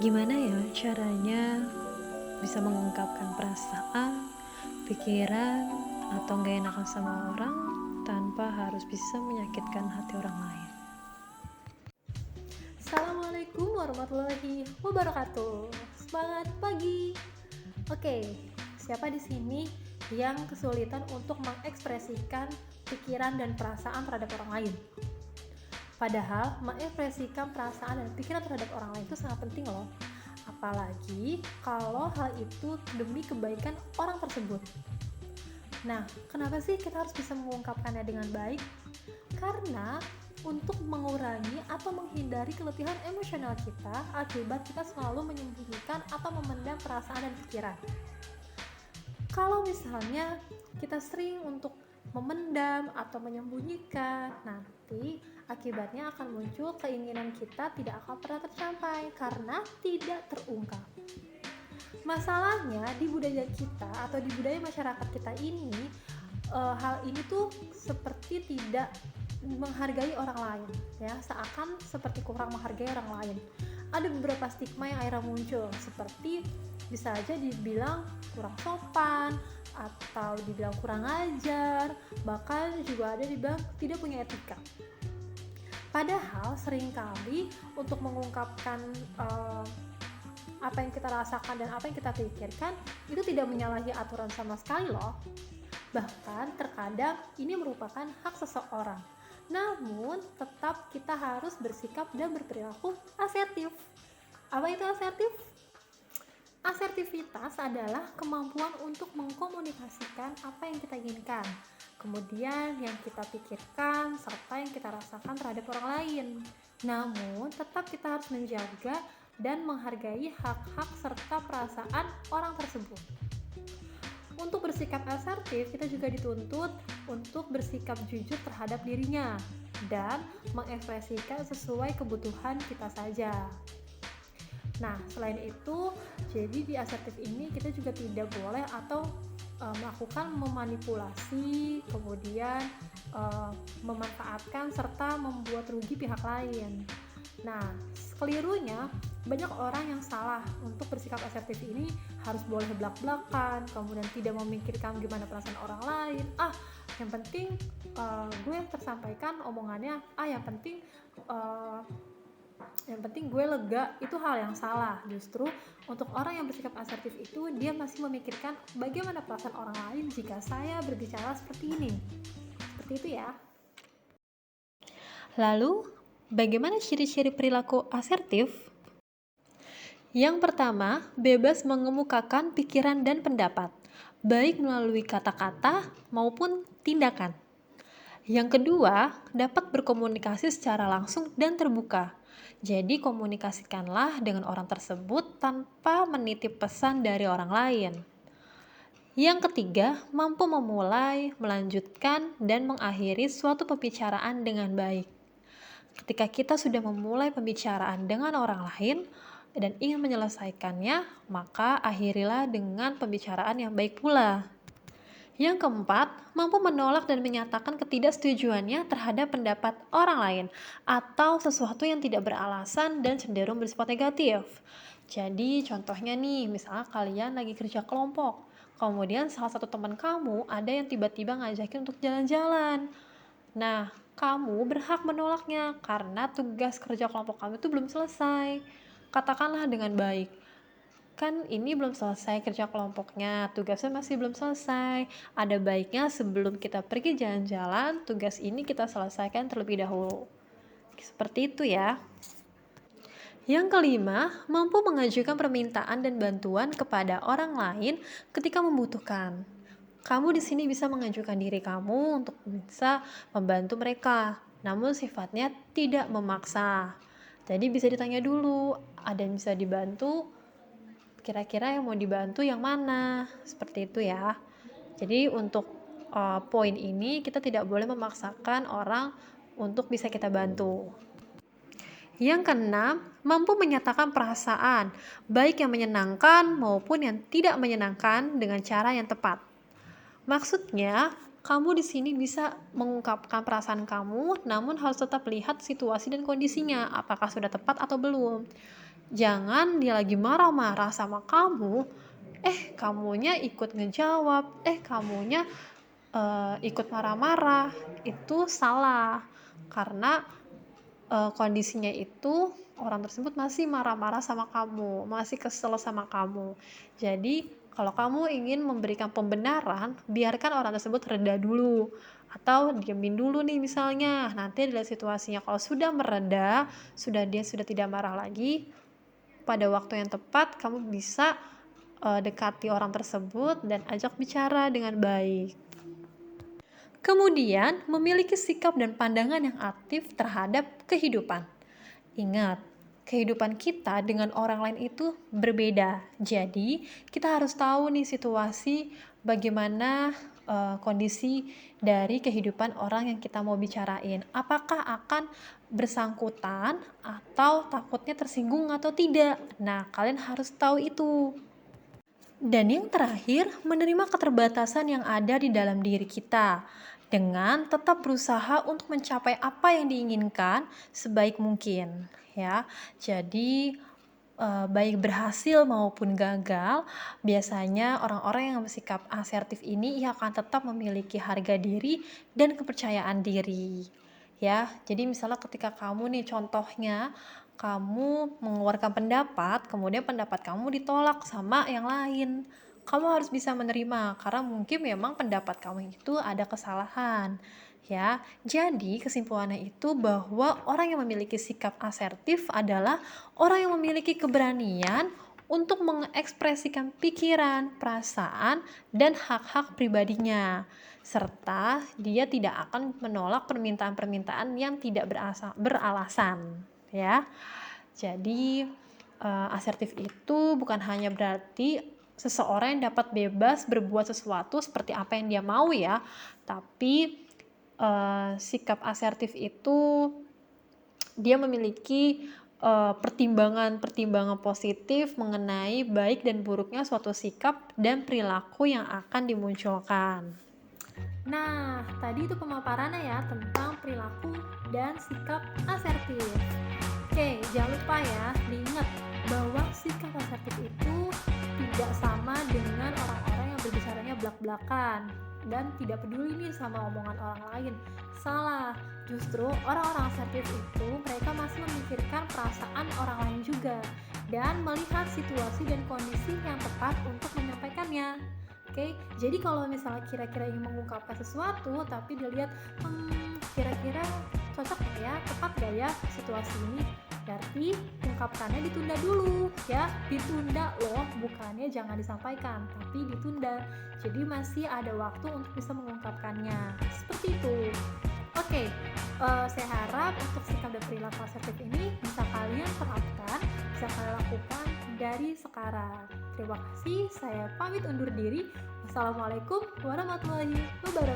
Gimana ya caranya bisa mengungkapkan perasaan, pikiran, atau nggak enakan sama orang tanpa harus bisa menyakitkan hati orang lain? Assalamualaikum warahmatullahi wabarakatuh. Semangat pagi. Oke, siapa di sini yang kesulitan untuk mengekspresikan pikiran dan perasaan terhadap orang lain? Padahal mengekspresikan perasaan dan pikiran terhadap orang lain itu sangat penting loh. Apalagi kalau hal itu demi kebaikan orang tersebut. Nah, kenapa sih kita harus bisa mengungkapkannya dengan baik? Karena untuk mengurangi atau menghindari keletihan emosional kita akibat kita selalu menyembunyikan atau memendam perasaan dan pikiran. Kalau misalnya kita sering untuk memendam atau menyembunyikan, nanti akibatnya akan muncul keinginan kita tidak akan pernah tercapai karena tidak terungkap. Masalahnya di budaya kita atau di budaya masyarakat kita ini, hal ini tuh seperti tidak menghargai orang lain, ya, seakan seperti kurang menghargai orang lain. Ada beberapa stigma yang akhirnya muncul, seperti bisa aja dibilang kurang sopan atau dibilang kurang ajar, bahkan juga ada dibilang tidak punya etika. Padahal seringkali untuk mengungkapkan apa yang kita rasakan dan apa yang kita pikirkan itu tidak menyalahi aturan sama sekali loh. Bahkan terkadang ini merupakan hak seseorang. Namun tetap kita harus bersikap dan berperilaku asertif. Apa itu asertif? Asertivitas adalah kemampuan untuk mengkomunikasikan apa yang kita inginkan, kemudian yang kita pikirkan, serta yang kita rasakan terhadap orang lain. Namun, tetap kita harus menjaga dan menghargai hak-hak serta perasaan orang tersebut. Untuk bersikap asertif, kita juga dituntut untuk bersikap jujur terhadap dirinya dan mengekspresikan sesuai kebutuhan kita saja. Nah, selain itu, jadi di asertif ini kita juga tidak boleh atau melakukan memanipulasi, kemudian memanfaatkan serta membuat rugi pihak lain. Nah, kelirunya banyak orang yang salah untuk bersikap asertif ini harus boleh belak-belakan, kemudian tidak memikirkan gimana perasaan orang lain. Yang penting gue tersampaikan omongannya. Yang penting gue lega. Itu hal yang salah. Justru untuk orang yang bersikap asertif itu dia masih memikirkan bagaimana perasaan orang lain jika saya berbicara seperti ini. Seperti itu ya. Lalu, bagaimana ciri-ciri perilaku asertif? Yang pertama, bebas mengemukakan pikiran dan pendapat, baik melalui kata-kata maupun tindakan. Yang kedua, dapat berkomunikasi secara langsung dan terbuka. Jadi komunikasikanlah dengan orang tersebut tanpa menitip pesan dari orang lain. Yang ketiga, mampu memulai, melanjutkan, dan mengakhiri suatu pembicaraan dengan baik. Ketika kita sudah memulai pembicaraan dengan orang lain dan ingin menyelesaikannya, maka akhirilah dengan pembicaraan yang baik pula. Yang keempat, mampu menolak dan menyatakan ketidaksetujuannya terhadap pendapat orang lain atau sesuatu yang tidak beralasan dan cenderung bersifat negatif. Jadi contohnya nih, misalnya kalian lagi kerja kelompok, kemudian salah satu teman kamu ada yang tiba-tiba ngajakin untuk jalan-jalan. Nah, kamu berhak menolaknya karena tugas kerja kelompok kamu itu belum selesai. Katakanlah dengan baik, kan ini belum selesai kerja kelompoknya, tugasnya masih belum selesai. Ada baiknya sebelum kita pergi jalan-jalan, tugas ini kita selesaikan terlebih dahulu. Seperti itu ya. Yang kelima, mampu mengajukan permintaan dan bantuan kepada orang lain ketika membutuhkan. Kamu di sini bisa mengajukan diri kamu untuk bisa membantu mereka, namun sifatnya tidak memaksa. Jadi bisa ditanya dulu, ada yang bisa dibantu, kira-kira yang mau dibantu yang mana, seperti itu ya. Jadi untuk poin ini kita tidak boleh memaksakan orang untuk bisa kita bantu. Yang keenam, mampu menyatakan perasaan, baik yang menyenangkan maupun yang tidak menyenangkan dengan cara yang tepat. Maksudnya, kamu di sini bisa mengungkapkan perasaan kamu, namun harus tetap lihat situasi dan kondisinya, apakah sudah tepat atau belum. Jangan dia lagi marah-marah sama kamu, kamunya ikut ngejawab, kamunya ikut marah-marah. Itu salah, karena kondisinya itu orang tersebut masih marah-marah sama kamu, masih kesel sama kamu. Jadi kalau kamu ingin memberikan pembenaran, biarkan orang tersebut reda dulu, atau diemin dulu nih misalnya. Nanti dilihat situasinya, kalau sudah mereda, dia sudah tidak marah lagi, pada waktu yang tepat kamu bisa dekati orang tersebut dan ajak bicara dengan baik. Kemudian, memiliki sikap dan pandangan yang aktif terhadap kehidupan. Ingat, kehidupan kita dengan orang lain itu berbeda. Jadi, kita harus tahu nih situasi bagaimana kondisi dari kehidupan orang yang kita mau bicarain. Apakah akan bersangkutan atau takutnya tersinggung atau tidak. Nah, kalian harus tahu itu. Dan yang terakhir, menerima keterbatasan yang ada di dalam diri kita dengan tetap berusaha untuk mencapai apa yang diinginkan sebaik mungkin, ya. Jadi baik berhasil maupun gagal, biasanya orang-orang yang bersikap asertif ini akan tetap memiliki harga diri dan kepercayaan diri. Ya, jadi misalnya ketika kamu nih, contohnya kamu mengeluarkan pendapat, kemudian pendapat kamu ditolak sama yang lain. Kamu harus bisa menerima, karena mungkin memang pendapat kamu itu ada kesalahan. Ya, jadi kesimpulannya itu bahwa orang yang memiliki sikap asertif adalah orang yang memiliki keberanian untuk mengekspresikan pikiran, perasaan, dan hak-hak pribadinya, serta dia tidak akan menolak permintaan-permintaan yang tidak beralasan, ya. Jadi asertif itu bukan hanya berarti seseorang yang dapat bebas berbuat sesuatu seperti apa yang dia mau, ya, tapi sikap asertif itu dia memiliki pertimbangan positif mengenai baik dan buruknya suatu sikap dan perilaku yang akan dimunculkan. Nah, tadi itu pemaparannya ya tentang perilaku dan sikap asertif. Oke, jangan lupa ya diingat bahwa sikap asertif itu tidak sama dengan orang-orang yang berbicaranya blak-blakan dan tidak peduli nih sama omongan orang lain. Salah, justru orang-orang asertif itu mereka masih memikirkan perasaan orang lain juga dan melihat situasi dan kondisi yang tepat untuk menyampaikannya. Oke, jadi kalau misalnya kira-kira ingin mengungkapkan sesuatu tapi dilihat kira-kira cocok nggak ya, tepat nggak ya situasi ini, berarti ungkapkannya ditunda dulu ya, ditunda loh, bukannya jangan disampaikan tapi ditunda, jadi masih ada waktu untuk bisa mengungkapkannya, seperti itu. Oke, saya harap untuk sikap dan perilaku asertif ini bisa kalian terapkan, bisa kalian lakukan dari sekarang. Terima kasih, saya pamit undur diri. Wassalamualaikum warahmatullahi wabarakatuh.